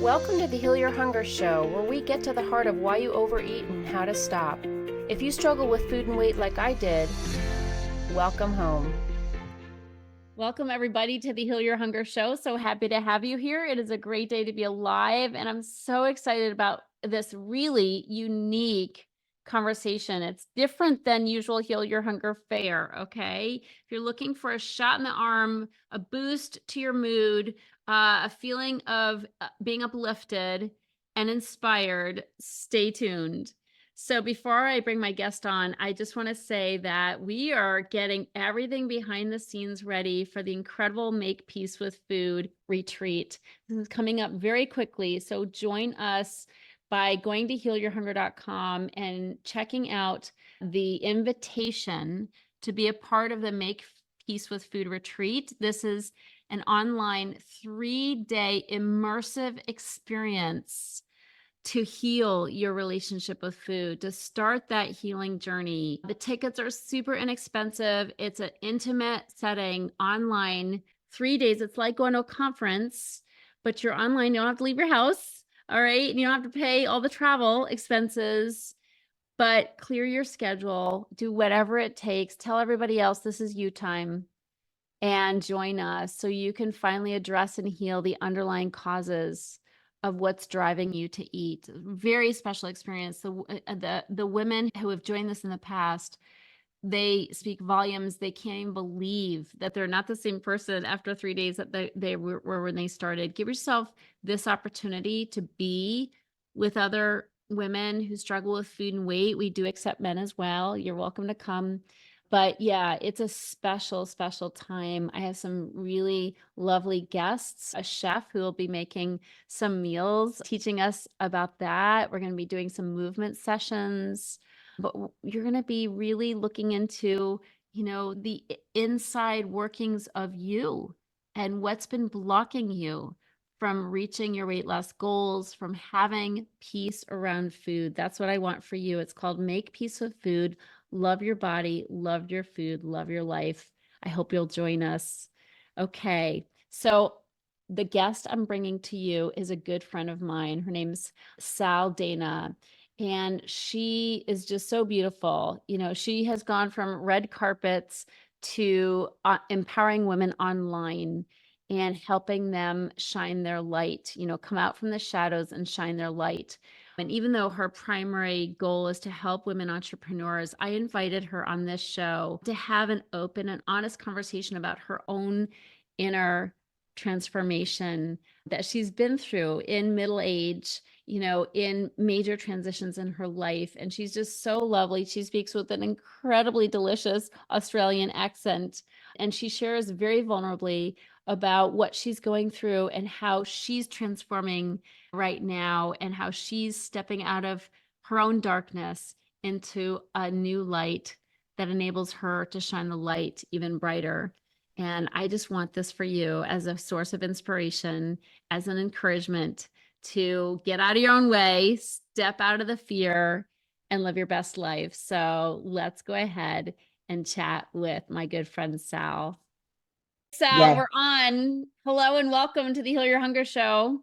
Welcome to the Heal Your Hunger Show, where we get to the heart of why you overeat and how to stop. If you struggle with food and weight like I did, welcome home. Welcome everybody to the Heal Your Hunger Show. So happy to have you here. It is a great day to be alive, and I'm so excited about this really unique conversation. It's different than usual Heal Your Hunger fare, okay? If you're looking for a shot in the arm, a boost to your mood, a feeling of being uplifted and inspired, stay tuned. So before I bring my guest on, I just want to say that we are getting everything behind the scenes ready for the incredible Make Peace with Food retreat. This is coming up very quickly. So join us by going to healyourhunger.com and checking out the invitation to be a part of the Make Peace with Food retreat. This is an online 3-day immersive experience to heal your relationship with food, to start that healing journey. The tickets are super inexpensive. It's an intimate setting online, 3 days. It's like going to a conference, but you're online. You don't have to leave your house. All right. You don't have to pay all the travel expenses, but clear your schedule, do whatever it takes. Tell everybody else this is you time, and join us so you can finally address and heal the underlying causes of what's driving you to eat. Very special experience. The women who have joined this in the past, they speak volumes. They can't even believe that they're not the same person after 3 days that they were when they started. Give yourself this opportunity to be with other women who struggle with food and weight. We do accept men as well. You're welcome to come. But yeah, it's a special, special time. I have some really lovely guests, a chef who will be making some meals, teaching us about that. We're going to be doing some movement sessions, but you're going to be really looking into, the inside workings of you and what's been blocking you from reaching your weight loss goals, from having peace around food. That's what I want for you. It's called Make Peace with Food. Love your body, love your food, love your life. I hope you'll join us. Okay, so the guest I'm bringing to you is a good friend of mine. Her name's Sal Dana, and she is just so beautiful. She has gone from red carpets to empowering women online and helping them shine their light, come out from the shadows and shine their light. And even though her primary goal is to help women entrepreneurs, I invited her on this show to have an open and honest conversation about her own inner transformation that she's been through in middle age, in major transitions in her life. And she's just so lovely. She speaks with an incredibly delicious Australian accent, and she shares very vulnerably about what she's going through and how she's transforming right now and how she's stepping out of her own darkness into a new light that enables her to shine the light even brighter. And I just want this for you as a source of inspiration, as an encouragement to get out of your own way, step out of the fear, and live your best life. So let's go ahead and chat with my good friend, Sal. Sal, we're on. Hello and welcome to the Heal Your Hunger Show.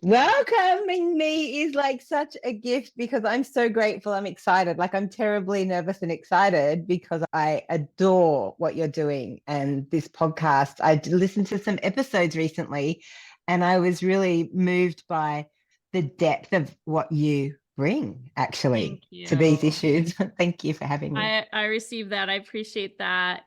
Welcoming me is like such a gift because I'm so grateful. I'm excited. Like I'm terribly nervous and excited because I adore what you're doing and this podcast. I listened to some episodes recently and I was really moved by the depth of what you bring actually to these issues. Thank you for having me. I received that. I appreciate that.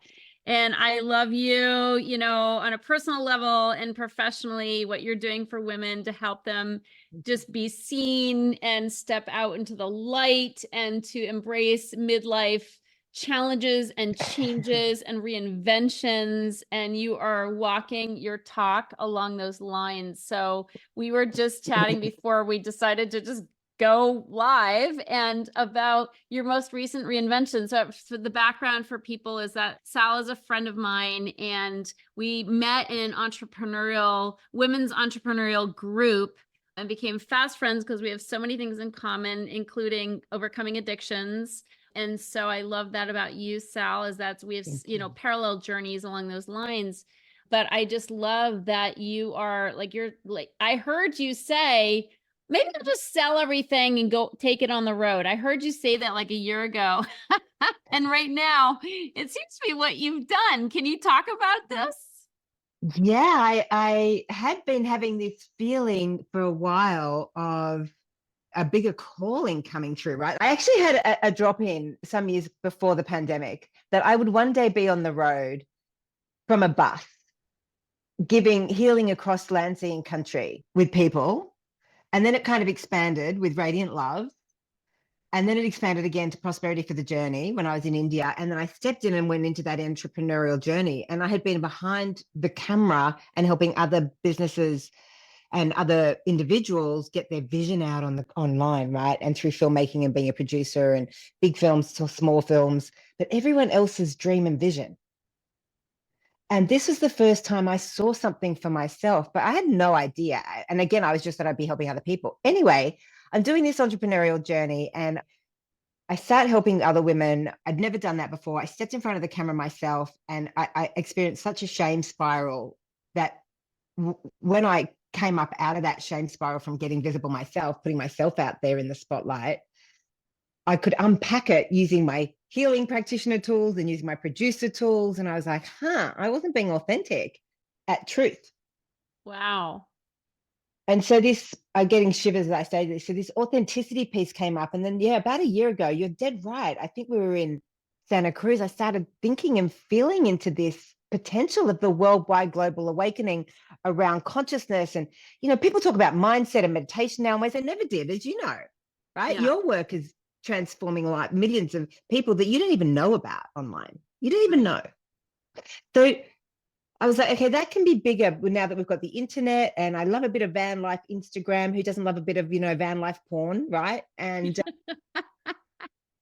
And I love you, on a personal level and professionally, what you're doing for women to help them just be seen and step out into the light and to embrace midlife challenges and changes and reinventions. And you are walking your talk along those lines. So we were just chatting before we decided to just go live and about your most recent reinvention. So the background for people is that Sal is a friend of mine and we met in an women's entrepreneurial group and became fast friends because we have so many things in common, including overcoming addictions. And so I love that about you, Sal, is that we have, parallel journeys along those lines. But I just love that you are I heard you say, maybe I'll just sell everything and go take it on the road. I heard you say that like a year ago. And right now it seems to be what you've done. Can you talk about this? Yeah, I had been having this feeling for a while of a bigger calling coming through, right? I actually had a drop in some years before the pandemic that I would one day be on the road from a bus, giving healing across land, sea, and country with people. And then it kind of expanded with Radiant Love. And then it expanded again to Prosperity for the Journey when I was in India. And then I stepped in and went into that entrepreneurial journey. And I had been behind the camera and helping other businesses and other individuals get their vision out on the online, right? And through filmmaking and being a producer and big films to small films, but everyone else's dream and vision. And this was the first time I saw something for myself, but I had no idea. And again, I was just that I'd be helping other people. Anyway, I'm doing this entrepreneurial journey and I started helping other women. I'd never done that before. I stepped in front of the camera myself and I experienced such a shame spiral that when I came up out of that shame spiral from getting visible myself, putting myself out there in the spotlight, I could unpack it using my healing practitioner tools and using my producer tools. And I was like, I wasn't being authentic at truth. Wow. And so I'm getting shivers as I say this. So this authenticity piece came up. And then, about a year ago, you're dead right. I think we were in Santa Cruz. I started thinking and feeling into this potential of the worldwide global awakening around consciousness. And, people talk about mindset and meditation now in ways they never did, as you know, right? Yeah. Your work is transforming like millions of people that you don't even know about online. You don't even know. So I was like, okay, that can be bigger now that we've got the internet. And I love a bit of van life Instagram. Who doesn't love a bit of, van life porn, right? And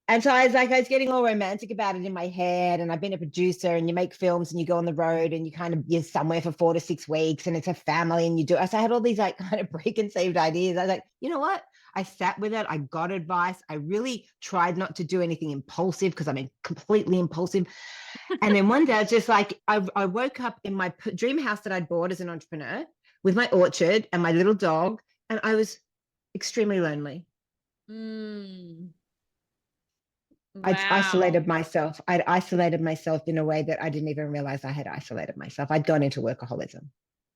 and so I was getting all romantic about it in my head. And I've been a producer and you make films and you go on the road and you're somewhere for 4 to 6 weeks and it's a family and you do. So I had all these like kind of preconceived ideas. I was like, you know what? I sat with it. I got advice. I really tried not to do anything impulsive because I'm completely impulsive. And then one day I was just like, I woke up in my dream house that I'd bought as an entrepreneur with my orchard and my little dog. And I was extremely lonely. Wow. I'd isolated myself. I'd isolated myself in a way that I didn't even realize I had isolated myself. I'd gone into workaholism.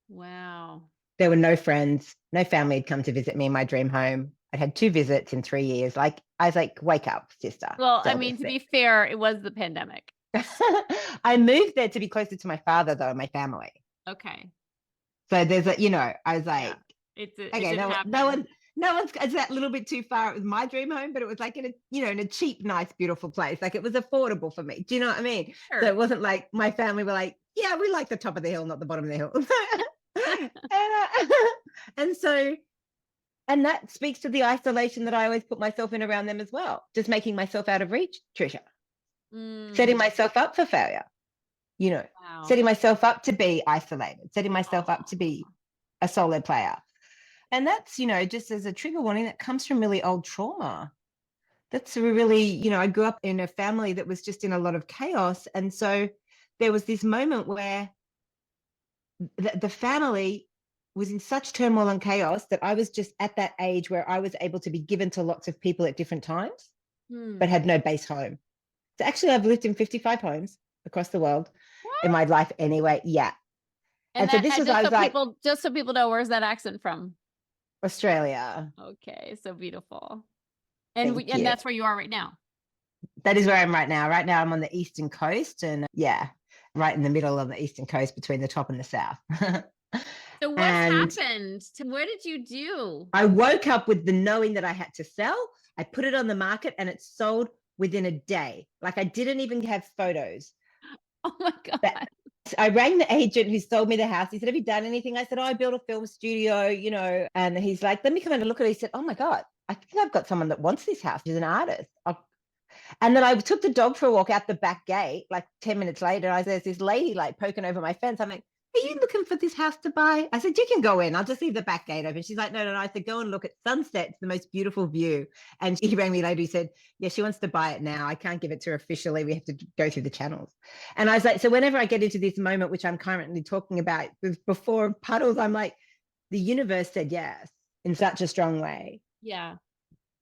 Wow. There were no friends, no family had come to visit me in my dream home. I'd had 2 visits in 3 years. Like, I was like, wake up, sister. Well, I mean, to be fair, it was the pandemic. I moved there to be closer to my father, though, and my family. Okay. So there's I was like, okay, no one's, it's that little bit too far. It was my dream home, but it was like in a cheap, nice, beautiful place. Like it was affordable for me. Do you know what I mean? Sure. So it wasn't like my family were like, yeah, we like the top of the hill, not the bottom of the hill. and that speaks to the isolation that I always put myself in around them as well. Just making myself out of reach, Tricia. Setting myself up for failure, setting myself up to be isolated, setting myself up to be a solo player. And that's, just as a trigger warning, that comes from really old trauma. That's really, I grew up in a family that was just in a lot of chaos. And so there was this moment where the family was in such turmoil and chaos that I was just at that age where I was able to be given to lots of people at different times, but had no base home. So actually, I've lived in 55 homes across the world in my life anyway. Yeah. And so this was, I was like, just so people know, where's that accent from? Australia. Okay. So beautiful. And that's where you are right now. That is where I'm right now. Right now I'm on the eastern coast and right in the middle of the eastern coast between the top and the south. So what happened? What did you do? I woke up with the knowing that I had to sell. I put it on the market and it sold within a day. Like I didn't even have photos. Oh my God. I rang the agent who sold me the house. He said, have you done anything? I said, I built a film studio, and he's like, let me come in and look at it. He said, oh my God, I think I've got someone that wants this house. She's an artist. And then I took the dog for a walk out the back gate, like 10 minutes later. There's this lady like poking over my fence. I'm like, are you looking for this house to buy? I said, you can go in. I'll just leave the back gate open. She's like, no, no, no. I said, go and look at sunset. It's the most beautiful view. And she rang me later. He said, yeah, she wants to buy it now. I can't give it to her officially. We have to go through the channels. And I was like, so whenever I get into this moment, which I'm currently talking about before puddles, I'm like, the universe said yes in such a strong way. Yeah.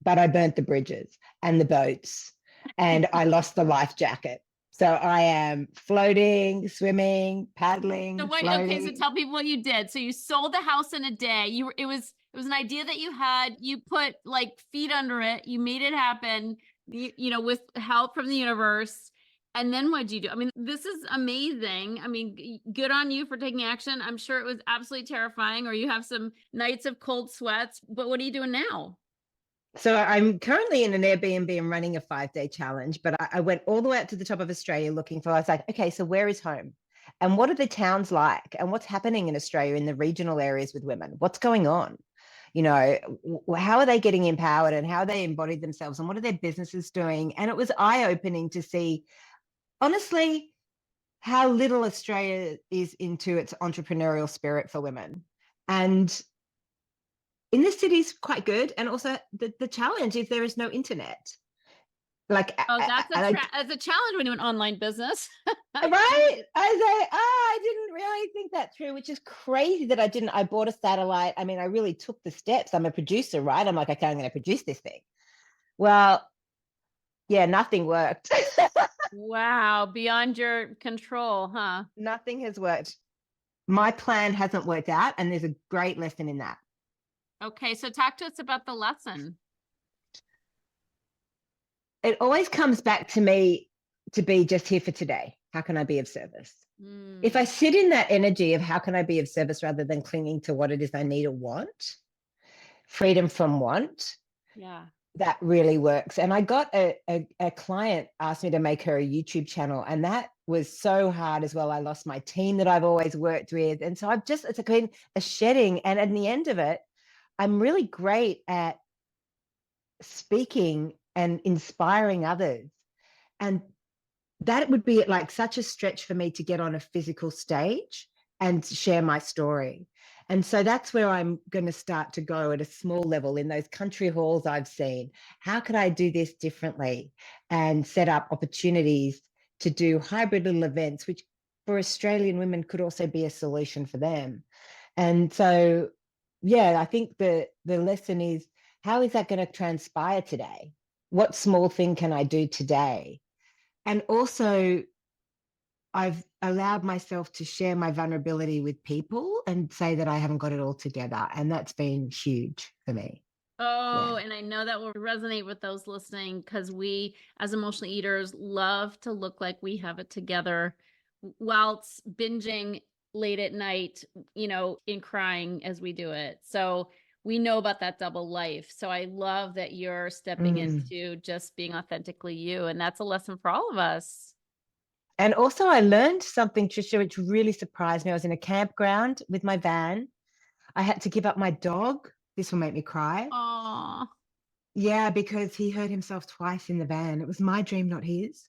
But I burnt the bridges and the boats and I lost the life jacket. So I am floating, swimming, paddling, So wait, okay, so floating. tell people what you did. So you sold the house in a day. It was an idea that you had. You put like feet under it. You made it happen. With help from the universe. And then what'd you do? I mean, this is amazing. I mean, good on you for taking action. I'm sure it was absolutely terrifying, or you have some nights of cold sweats. But what are you doing now? So I'm currently in an Airbnb and running a 5-day challenge, but I went all the way up to the top of Australia looking for, I was like, okay, so where is home? And what are the towns like? And what's happening in Australia in the regional areas with women? What's going on? How are they getting empowered and how they embodied themselves and what are their businesses doing? And it was eye-opening to see, honestly, how little Australia is into its entrepreneurial spirit for women. And in the cities, quite good. And also the challenge is there is no internet. Like, Oh, that's a challenge when you're an online business. right? I say, I didn't really think that through, which is crazy that I didn't. I bought a satellite. I mean, I really took the steps. I'm a producer, right? I'm like, okay, I'm going to produce this thing. Well, yeah, nothing worked. Wow, beyond your control, huh? Nothing has worked. My plan hasn't worked out. And there's a great lesson in that. Okay, so talk to us about the lesson. It always comes back to me to be just here for today. How can I be of service? If I sit in that energy of how can I be of service rather than clinging to what it is I need or want, freedom from want, Yeah. that really works. And I got a client asked me to make her a YouTube channel, and that was so hard as well. I lost my team that I've always worked with. And so it's a shedding. And at the end of it, I'm really great at speaking and inspiring others. And that would be like such a stretch for me to get on a physical stage and share my story. And so that's where I'm going to start to go at a small level in those country halls I've seen. How could I do this differently and set up opportunities to do hybrid little events, which for Australian women could also be a solution for them. And so, yeah, I think the lesson is, how is that going to transpire today? What small thing can I do today? And also, I've allowed myself to share my vulnerability with people and say that I haven't got it all together. And that's been huge for me. Oh, Yeah. and I know that will resonate with those listening, because we, as emotional eaters, love to look like we have it together whilst binging late at night, in crying as we do it. So we know about that double life. So I love that you're stepping into just being authentically you. And that's a lesson for all of us. And also, I learned something, Tricia, which really surprised me. I was in a campground with my van. I had to give up my dog. This will make me cry. Oh, Yeah, because he hurt himself twice in the van. It was my dream, not his.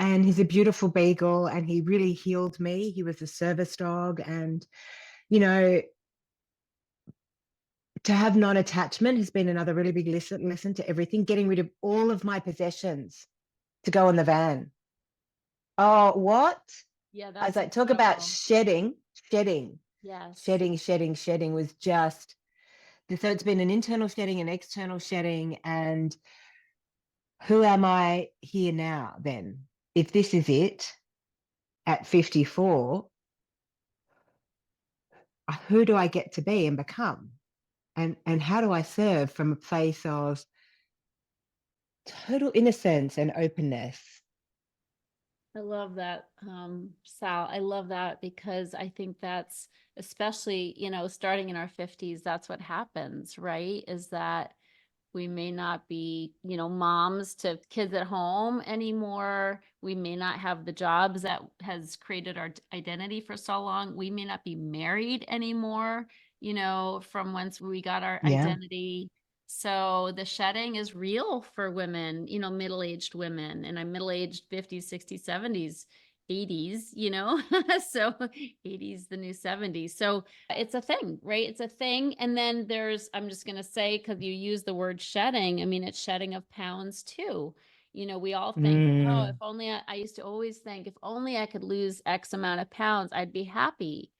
And he's a beautiful beagle and he really healed me. He was a service dog. And, you know, to have non-attachment has been another really big lesson to everything, getting rid of all of my possessions to go on the van. Oh, what? yeah, I was that's like, talk about incredible. shedding, Yes. shedding was just, so it's been an internal shedding, an external shedding. And who am I here now then? If this is it at 54, who do I get to be and become? And how do I serve from a place of total innocence and openness? I love that, Sal. I love that, because I think that's, especially, starting in our 50s, that's what happens, right? Is that we may not be, moms to kids at home anymore. We may not have the jobs that has created our identity for so long. We may not be married anymore, from whence we got our Yeah. identity. So the shedding is real for women, middle-aged women, and I'm middle-aged 50s, 60s, 70s. 80s, so 80s, the new 70s. So it's a thing, right? It's a thing. And then I'm just going to say, because you use the word shedding, I mean, it's shedding of pounds too. We all think, oh, if only I used to always think, if only I could lose X amount of pounds, I'd be happy.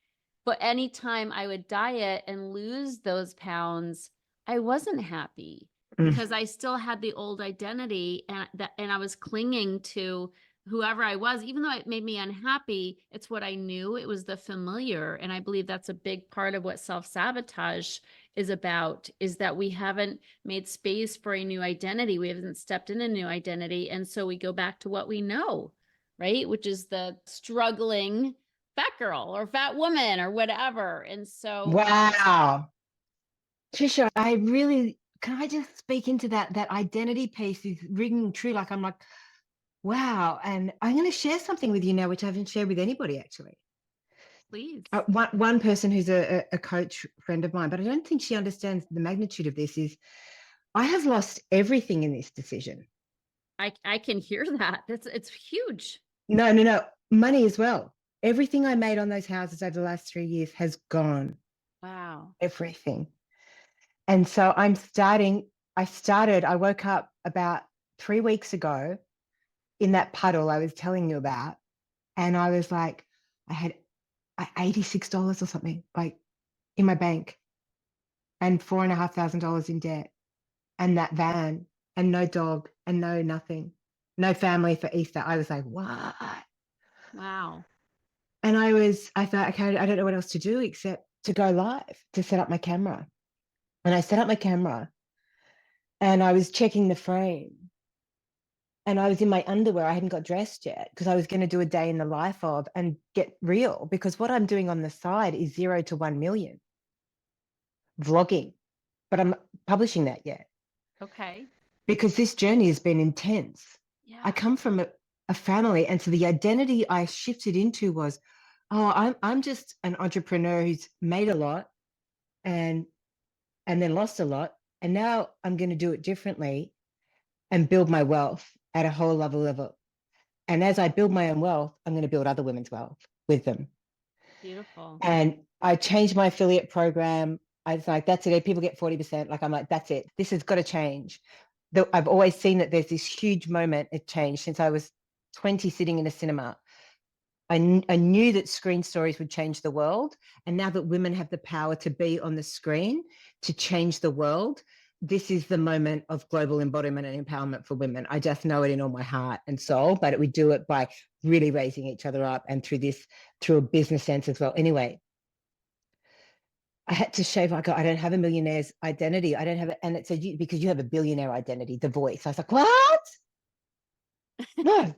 But anytime I would diet and lose those pounds, I wasn't happy because I still had the old identity and I was clinging to whoever I was, even though it made me unhappy. It's what I knew. It was the familiar. And I believe that's a big part of what self-sabotage is about, is that we haven't made space for a new identity. We haven't stepped in a new identity. And so we go back to what we know, right? Which is the struggling fat girl or fat woman or whatever. And so, wow. Tricia, can I just speak into that identity piece is ringing true. Like, I'm like, wow. And I'm going to share something with you now, which I haven't shared with anybody actually. please. One person who's a coach friend of mine, but I don't think she understands the magnitude of this, is I have lost everything in this decision. I can hear that. It's huge. No. Money as well. Everything I made on those houses over the last 3 years has gone. Wow. Everything. And so I woke up about 3 weeks ago in that puddle I was telling you about. And I was like, I had $86 or something like in my bank and $4,500 in debt and that van and no dog and no nothing, no family for Easter. I was like, what? Wow. And I thought, okay, I don't know what else to do except to go live, to set up my camera. And I set up my camera and I was checking the frame and I was in my underwear. I hadn't got dressed yet because I was going to do a day in the life of and get real, because what I'm doing on the side is 0 to 1 million vlogging, but I'm publishing that yet. Okay. Because this journey has been intense. Yeah. I come from a family, and so the identity I shifted into was, oh, I'm just an entrepreneur who's made a lot and then lost a lot, and now I'm going to do it differently and build my wealth at a whole other level. And as I build my own wealth, I'm going to build other women's wealth with them. Beautiful. And I changed my affiliate program. I was like, that's it. People get 40%. Like, I'm like, that's it. This has got to change. I've always seen that there's this huge moment of change since I was 20 sitting in a cinema. I knew that screen stories would change the world. And now that women have the power to be on the screen to change the world, this is the moment of global embodiment and empowerment for women. I just know it in all my heart and soul, but we do it by really raising each other up and through a business sense as well. Anyway, I had to shave. I don't have a millionaire's identity. I don't have it. And it said, because you have a billionaire identity, the voice. I was like, what? No,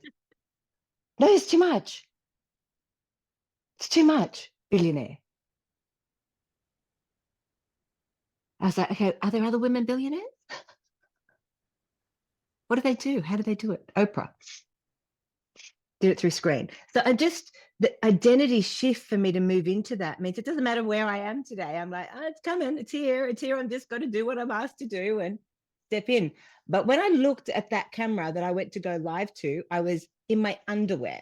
it's too much. It's too much, billionaire. I was like, okay, are there other women billionaires? What do they do? How do they do it? Oprah did it through screen. So the identity shift for me to move into that means it doesn't matter where I am today. I'm like, oh, it's coming. It's here. I'm just got to do what I'm asked to do and step in. But when I looked at that camera that I went to go live to, I was in my underwear,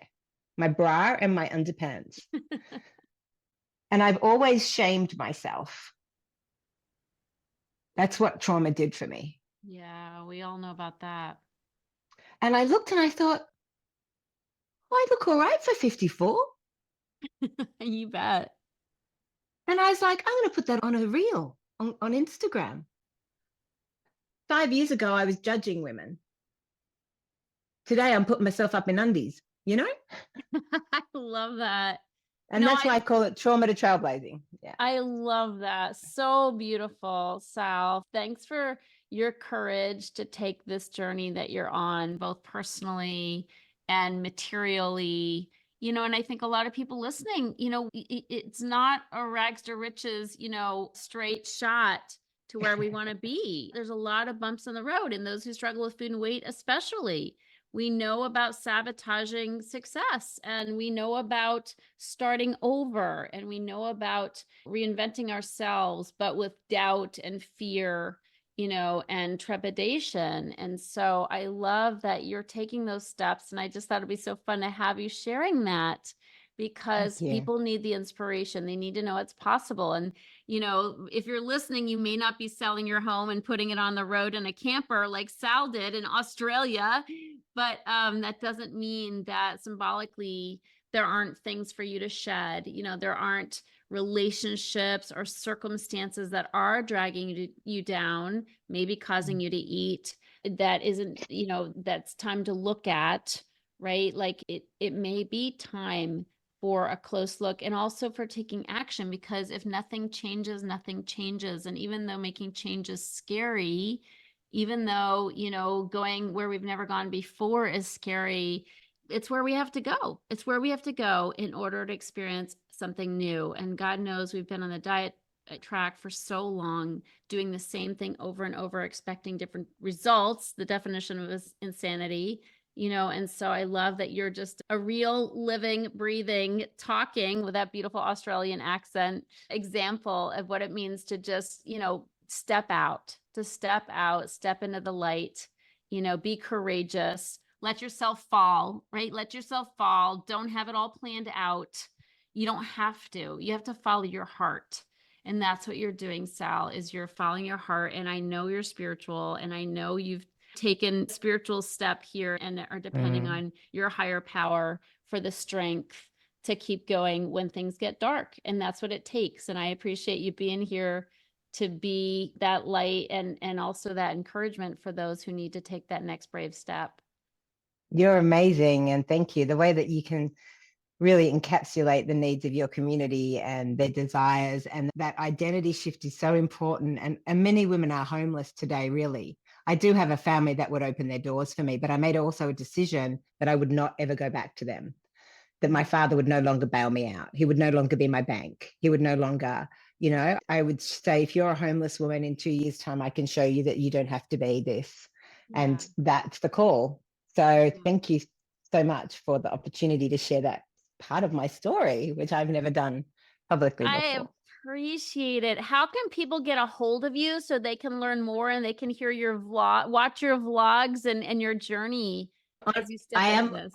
my bra and my underpants. And I've always shamed myself. That's what trauma did for me. Yeah, we all know about that. And I looked and I thought, oh, I look all right for 54. You bet. And I was like, I'm going to put that on a reel on Instagram. 5 years ago, I was judging women. Today, I'm putting myself up in undies, I love that. And that's why I call it trauma to trailblazing. Yeah. I love that. So beautiful, Sal. Thanks for your courage to take this journey that you're on, both personally and materially. And I think a lot of people listening, it's not a rags to riches, straight shot to where we want to be. There's a lot of bumps in the road, and those who struggle with food and weight, especially. We know about sabotaging success, and we know about starting over, and we know about reinventing ourselves, but with doubt and fear and trepidation. And so I love that you're taking those steps. And I just thought it'd be so fun to have you sharing that, because Thank you. people need the inspiration. They need to know it's possible. And, if you're listening, you may not be selling your home and putting it on the road in a camper like Sal did in Australia, but that doesn't mean that symbolically there aren't things for you to shed. There aren't relationships or circumstances that are dragging you down, maybe causing you to eat, that isn't, that's time to look at, right? Like it may be time for a close look, and also for taking action, because if nothing changes, nothing changes. And even though making change is scary, even though, going where we've never gone before is scary, it's where we have to go. It's where we have to go in order to experience something new. And God knows we've been on the diet track for so long, doing the same thing over and over, expecting different results. The definition of insanity, and so I love that you're just a real living, breathing, talking with that beautiful Australian accent example of what it means to just, step out, step into the light, be courageous. Let yourself fall, right? Let yourself fall. Don't have it all planned out. You don't have to. You have to follow your heart. And that's what you're doing, Sal, is you're following your heart. And I know you're spiritual, and I know you've taken spiritual step here and are depending on your higher power for the strength to keep going when things get dark. And that's what it takes. And I appreciate you being here to be that light and also that encouragement for those who need to take that next brave step. You're amazing. And thank you. The way that you can really encapsulate the needs of your community and their desires, and that identity shift is so important. And many women are homeless today, really. I do have a family that would open their doors for me, but I made also a decision that I would not ever go back to them, that my father would no longer bail me out. He would no longer be my bank. He would no longer, I would say, if you're a homeless woman in 2 years' time, I can show you that you don't have to be this. Yeah. And that's the call. So thank you so much for the opportunity to share that part of my story, which I've never done publicly before. I appreciate it. How can people get a hold of you so they can learn more and they can hear your watch your vlogs and your journey as you step into this?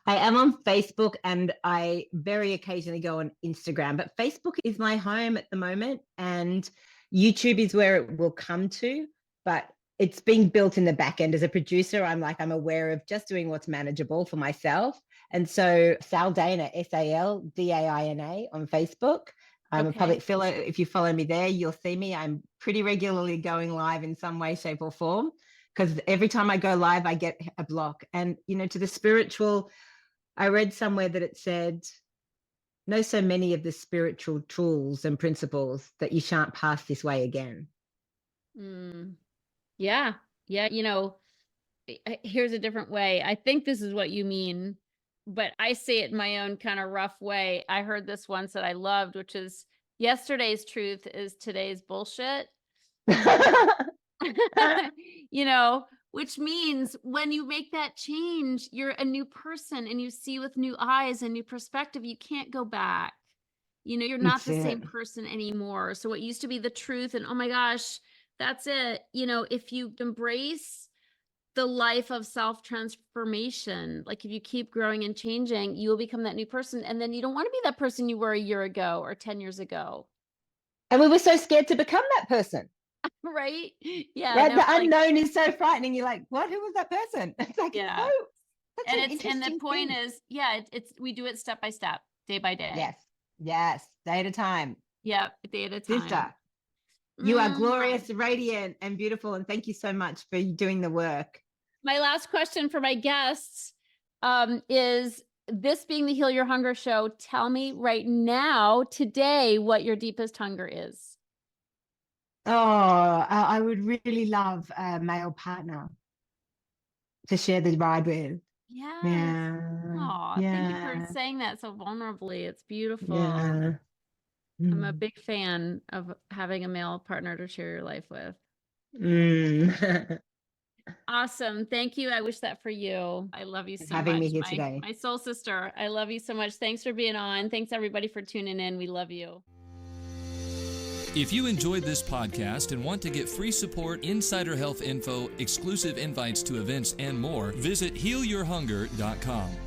I am on Facebook, and I very occasionally go on Instagram, but Facebook is my home at the moment, and YouTube is where it will come to, but it's being built in the back end. As a producer, I'm aware of just doing what's manageable for myself. And so Sal Dana, SalDaina on Facebook. I'm a public filler. If you follow me there, you'll see me. I'm pretty regularly going live in some way, shape, or form, because every time I go live, I get a block. And, to the spiritual, I read somewhere that it said, know so many of the spiritual tools and principles that you shan't pass this way again. Yeah. Here's a different way. I think this is what you mean, but I say it in my own kind of rough way. I heard this once that I loved, which is yesterday's truth is today's bullshit. Which means when you make that change, you're a new person and you see with new eyes and new perspective. You can't go back. You're not the same person anymore. So what used to be the truth, and oh my gosh, that's it. If you embrace the life of self-transformation, like if you keep growing and changing, you will become that new person. And then you don't want to be that person you were a year ago or 10 years ago. And we were so scared to become that person. Right? Yeah. Right? The unknown is so frightening. You're like, what? Who was that person? It's like, yeah. And the point is, it's we do it step by step, day by day. Yes. Day at a time. Yep. Day at a time. Sister, you are glorious, radiant, and beautiful. And thank you so much for doing the work. My last question for my guests is, this being the Heal Your Hunger show, tell me right now, today, what your deepest hunger is. Oh, I would really love a male partner to share the ride with. Yes. Yeah. Oh, thank you for saying that so vulnerably. It's beautiful. Yeah. I'm a big fan of having a male partner to share your life with. Awesome. Thank you. I wish that for you. I love you so much. Having me here today. My soul sister. I love you so much. Thanks for being on. Thanks everybody for tuning in. We love you. If you enjoyed this podcast and want to get free support, insider health info, exclusive invites to events, and more, visit healyourhunger.com.